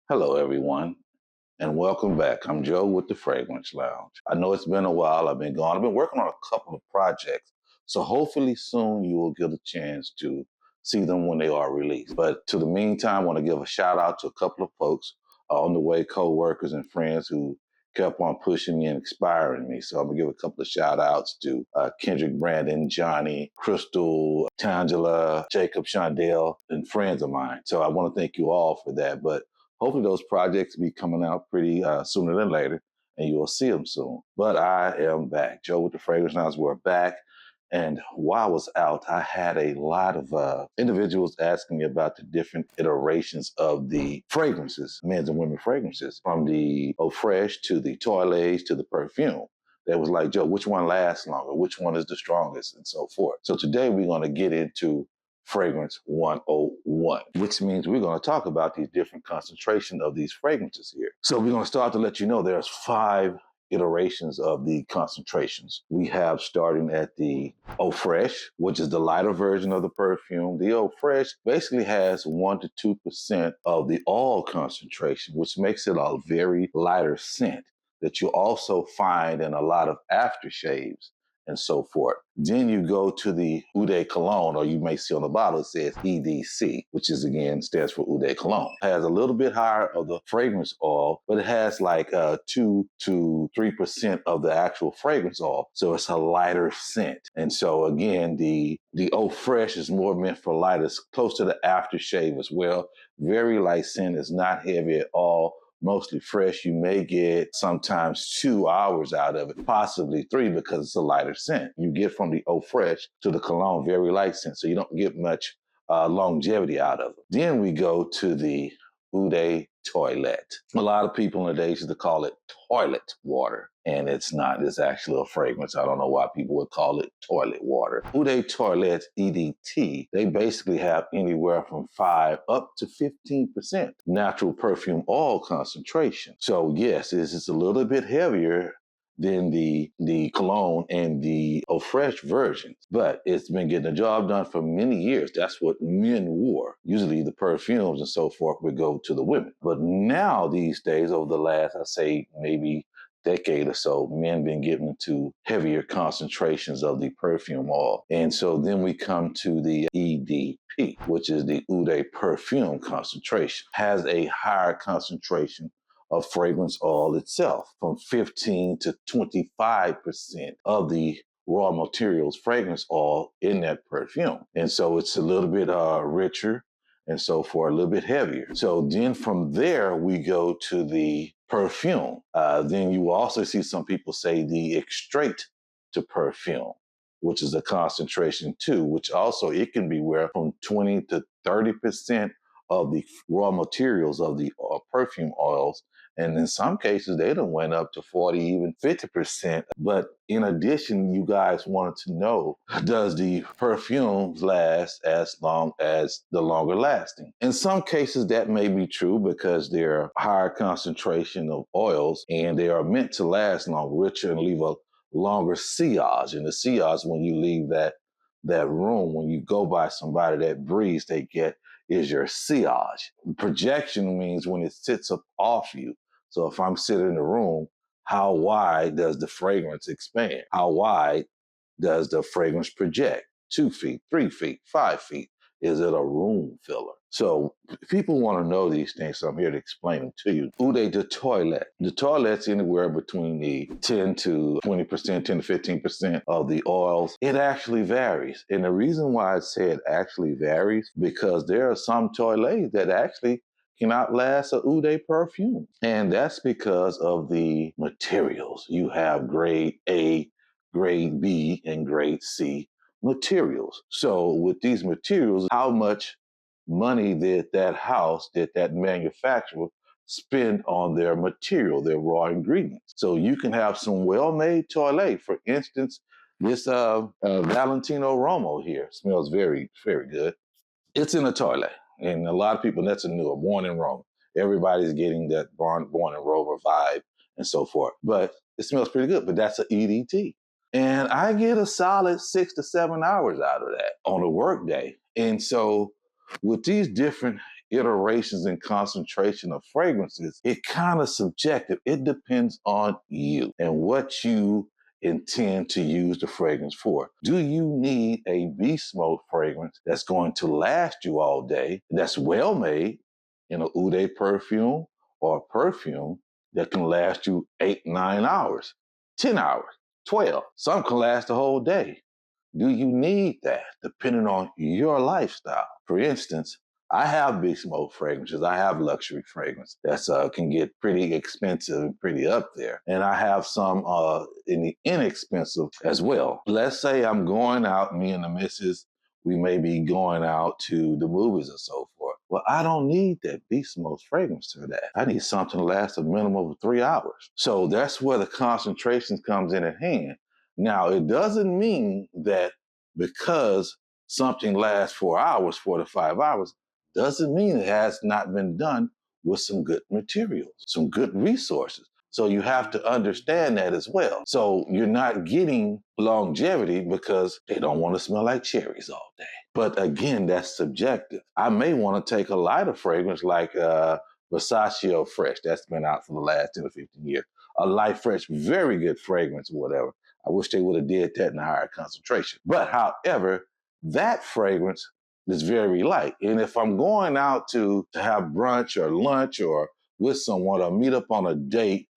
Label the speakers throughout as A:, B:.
A: Hello, everyone, and welcome back. I'm Joe with the Fragrance Lounge. I know it's been a while. I've been gone. I've been working on a couple of projects, so hopefully soon you will get a chance to see them when they are released. But to the meantime, I want to give a shout out to a couple of folks on the way, co-workers and friends who kept on pushing me and inspiring me. So I'm gonna give a couple of shout outs to Kendrick, Brandon, Johnny, Crystal, Tangela, Jacob, Shondell, and friends of mine. So I want to thank you all for that. But hopefully those projects will be coming out pretty sooner than later, and you will see them soon. But I am back. Joe with the Fragrance Lounge, we're back. And while I was out, I had a lot of individuals asking me about the different iterations of the fragrances, men's and women's fragrances, from the Eau Fraiche to the Toilets to the perfume. That was like, Joe, which one lasts longer? Which one is the strongest? And so forth. So today we're going to get into Fragrance 101, which means we're going to talk about these different concentrations of these fragrances here. So we're going to start to let you know there's 5 iterations of the concentrations. We have starting at the Eau Fraiche, which is the lighter version of the perfume. The Eau Fraiche basically has 1 to 2% of the oil concentration, which makes it a very lighter scent that you also find in a lot of aftershaves and so forth. Then you go to the Eau de Cologne, or you may see on the bottle it says EDC, which is again stands for Eau de Cologne. It has a little bit higher of the fragrance oil, but it has like 2 to 3% of the actual fragrance oil, so it's a lighter scent. And so again, the Eau Fraiche is more meant for light. It's close to the aftershave as well. Very light scent. It's not heavy at all. Mostly fresh. You may get sometimes 2 hours out of it, possibly 3 because it's a lighter scent. You get from the Eau Fraiche to the cologne, very light scent, so you don't get much longevity out of it. Then we go to the Eau de Toilette. A lot of people in the days used to call it toilet water, and it's not. It's actually a fragrance. I don't know why people would call it toilet water. Eau de Toilette, EDT, they basically have anywhere from 5 up to 15% natural perfume oil concentration. So yes, it's a little bit heavier than the cologne and the Eau Fraiche versions. But it's been getting the job done for many years. That's what men wore. Usually the perfumes and so forth would go to the women. But now these days, over the last, I say maybe decade or so, men been getting into heavier concentrations of the perfume oil. And so then we come to the EDP, which is the Eau de Perfume concentration. Has a higher concentration of fragrance oil itself, from 15 to 25% of the raw materials fragrance oil in that perfume. And so it's a little bit richer and so forth, a little bit heavier. So then from there, we go to the perfume. Then you will also see some people say the extrait to perfume, which is a concentration too, which also it can be where from 20 to 30% of the raw materials of the perfume oils. And in some cases, they done went up to 40, even 50%. But in addition, you guys wanted to know, does the perfumes last as long as the longer lasting? In some cases, that may be true because they're higher concentration of oils and they are meant to last long, richer, and leave a longer sillage. And the sillage, when you leave that room, when you go by somebody, that breeze they get is your sillage. Projection means when it sits up off you. So if I'm sitting in the room, how wide does the fragrance expand? How wide does the fragrance project? 2 feet, 3 feet, 5 feet? Is it a room filler? So people want to know these things, so I'm here to explain them to you. Eau de Toilette. The toilet's anywhere between the 10 to 20%, 10 to 15% of the oils. It actually varies. And the reason why I say it actually varies, because there are some toilets that actually cannot last a Eau de perfume. And that's because of the materials. You have grade A, grade B, and grade C materials. So with these materials, how much money did that manufacturer spend on their material, their raw ingredients? So you can have some well-made toilet. For instance, this Valentino Romo here smells very, very good. It's in a toilet. And a lot of people, that's a new, born in Rome. Everybody's getting that born in Rome vibe and so forth. But it smells pretty good, but that's an EDT. And I get a solid 6 to 7 hours out of that on a work day. And so with these different iterations and concentration of fragrances, it kind of subjective. It depends on you and what you intend to use the fragrance for. Do you need a beast mode fragrance that's going to last you all day, that's well made in a Oud perfume or a perfume that can last you 8, 9 hours, 10 hours, 12? Some can last the whole day. Do you need that depending on your lifestyle? For instance, I have beast mode fragrances. I have luxury fragrance that's can get pretty expensive and pretty up there. And I have some in the inexpensive as well. Let's say I'm going out, me and the missus, we may be going out to the movies and so forth. Well, I don't need that beast mode fragrance for that. I need something to last a minimum of 3 hours. So that's where the concentration comes in at hand. Now, it doesn't mean that because something lasts 4 hours, 4 to 5 hours, doesn't mean it has not been done with some good materials, some good resources. So you have to understand that as well. So you're not getting longevity because they don't want to smell like cherries all day. But again, that's subjective. I may want to take a lighter fragrance like Versace Fresh. That's been out for the last 10 or 15 years. A light, fresh, very good fragrance or whatever. I wish they would have did that in a higher concentration. But however, that fragrance is very light. And if I'm going out to have brunch or lunch or with someone or meet up on a date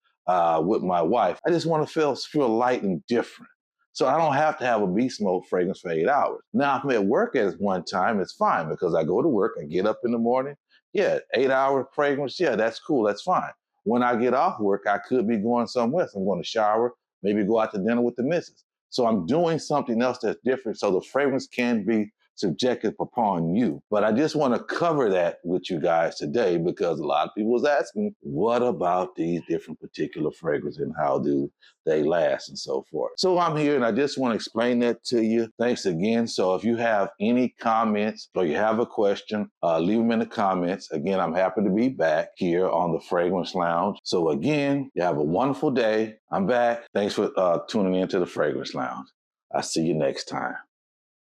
A: with my wife, I just want to feel light and different. So I don't have to have a beast mode fragrance for 8 hours. Now, if I'm at work at one time, it's fine because I go to work, I get up in the morning. Yeah, 8-hour fragrance, yeah, that's cool, that's fine. When I get off work, I could be going somewhere else. I'm going to shower, maybe go out to dinner with the missus. So I'm doing something else that's different. So the fragrance can be subjective upon you. But I just want to cover that with you guys today because a lot of people was asking, what about these different particular fragrances and how do they last and so forth? So I'm here and I just want to explain that to you. Thanks again. So if you have any comments or you have a question, leave them in the comments. Again, I'm happy to be back here on the Fragrance Lounge. So again, you have a wonderful day. I'm back. Thanks for tuning in to the Fragrance Lounge. I'll see you next time.